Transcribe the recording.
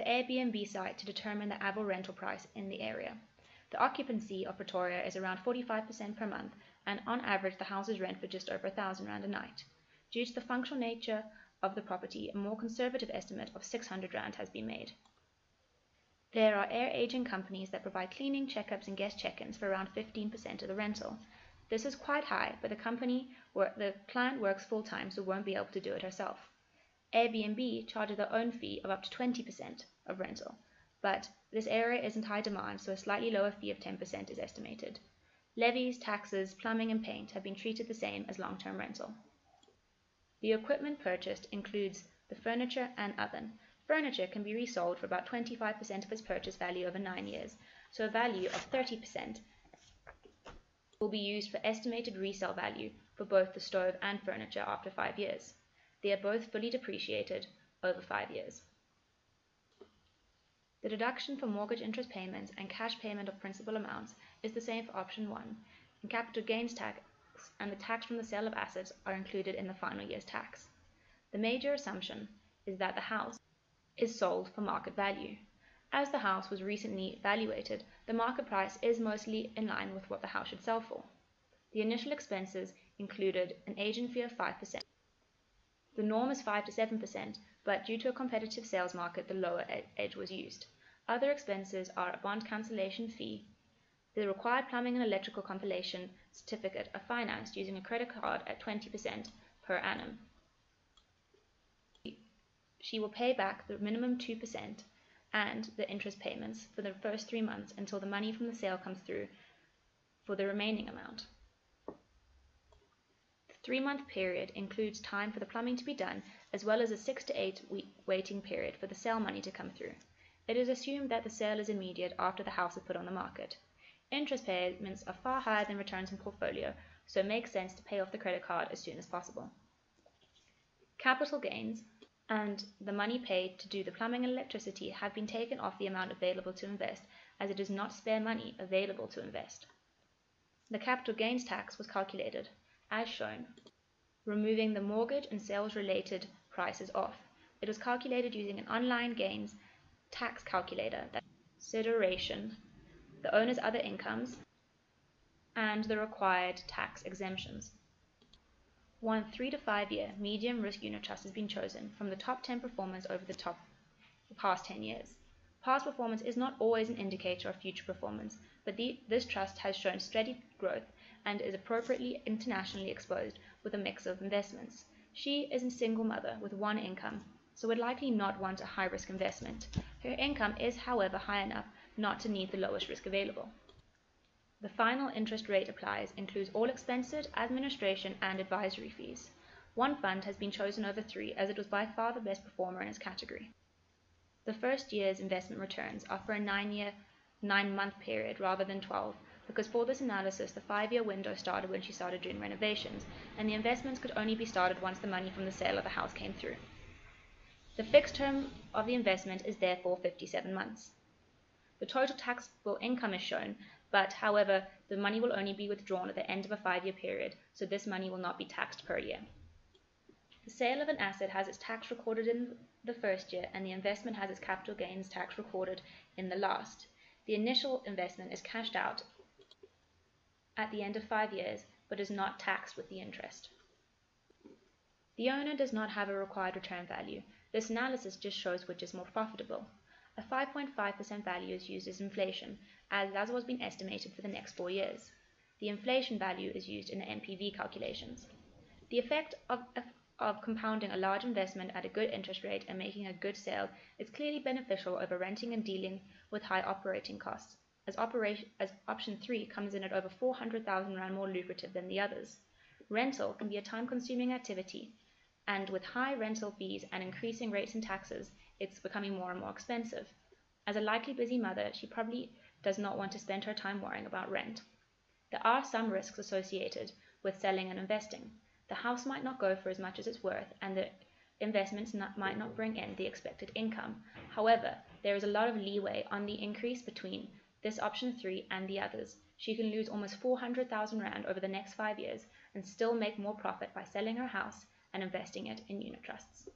Airbnb site to determine the average rental price in the area. The occupancy of Pretoria is around 45% per month, and on average the houses rent for just over R1,000 a night. Due to the functional nature of the property, a more conservative estimate of R600 has been made. There are air agent companies that provide cleaning, checkups and guest check-ins for around 15% of the rental. This is quite high, but the client works full-time, so won't be able to do it herself. Airbnb charges their own fee of up to 20% of rental, but this area is in high demand, so a slightly lower fee of 10% is estimated. Levies, taxes, plumbing and paint have been treated the same as long-term rental. The equipment purchased includes the furniture and oven. Furniture can be resold for about 25% of its purchase value over 9 years, so a value of 30% will be used for estimated resale value for both the stove and furniture after 5 years. They are both fully depreciated over 5 years. The deduction for mortgage interest payments and cash payment of principal amounts is the same for option 1, and capital gains tax and the tax from the sale of assets are included in the final year's tax. The major assumption is that the house is sold for market value. As the house was recently valuated, the market price is mostly in line with what the house should sell for. The initial expenses included an agent fee of 5%. The norm is 5 to 7%, but due to a competitive sales market, the lower edge was used. Other expenses are a bond cancellation fee. The required plumbing and electrical compilation certificate are financed using a credit card at 20% per annum. She will pay back the minimum 2% and the interest payments for the first 3 months until the money from the sale comes through for the remaining amount. The 3-month period includes time for the plumbing to be done, as well as a 6 to 8 week waiting period for the sale money to come through. It is assumed that the sale is immediate after the house is put on the market. Interest payments are far higher than returns in portfolio, so it makes sense to pay off the credit card as soon as possible. Capital gains and the money paid to do the plumbing and electricity have been taken off the amount available to invest, as it is not spare money available to invest. The capital gains tax was calculated, as shown, removing the mortgage and sales related prices off. It was calculated using an online gains tax calculator that consideration the owner's other incomes and the required tax exemptions. One 3 to 5 year medium risk unit trust has been chosen from the top 10 performers over the past 10 years. Past performance is not always an indicator of future performance, but this trust has shown steady growth and is appropriately internationally exposed with a mix of investments. She is a single mother with one income, so would likely not want a high-risk investment. Her income is, however, high enough not to need the lowest risk available. The final interest rate applies includes all expenses, administration, and advisory fees. One fund has been chosen over 3 as it was by far the best performer in its category. The first year's investment returns are for a 9-month period rather than 12, because for this analysis the 5-year window started when she started doing renovations, and the investments could only be started once the money from the sale of the house came through. The fixed term of the investment is therefore 57 months. The total taxable income is shown, but however, the money will only be withdrawn at the end of a 5-year period, so this money will not be taxed per year. The sale of an asset has its tax recorded in the first year, and the investment has its capital gains tax recorded in the last. The initial investment is cashed out at the end of 5 years, but is not taxed with the interest. The owner does not have a required return value. This analysis just shows which is more profitable. A 5.5% value is used as inflation, as was been estimated for the next 4 years. The inflation value is used in the NPV calculations. The effect of compounding a large investment at a good interest rate and making a good sale is clearly beneficial over renting and dealing with high operating costs, as option 3 comes in at over R400,000 more lucrative than the others. Rental can be a time-consuming activity, and with high rental fees and increasing rates and taxes, it's becoming more and more expensive. As a likely busy mother, she probably does not want to spend her time worrying about rent. There are some risks associated with selling and investing. The house might not go for as much as it's worth, and the investments might not bring in the expected income. However, there is a lot of leeway on the increase between this option 3 and the others. She can lose almost R400,000 over the next 5 years and still make more profit by selling her house and investing it in unit trusts.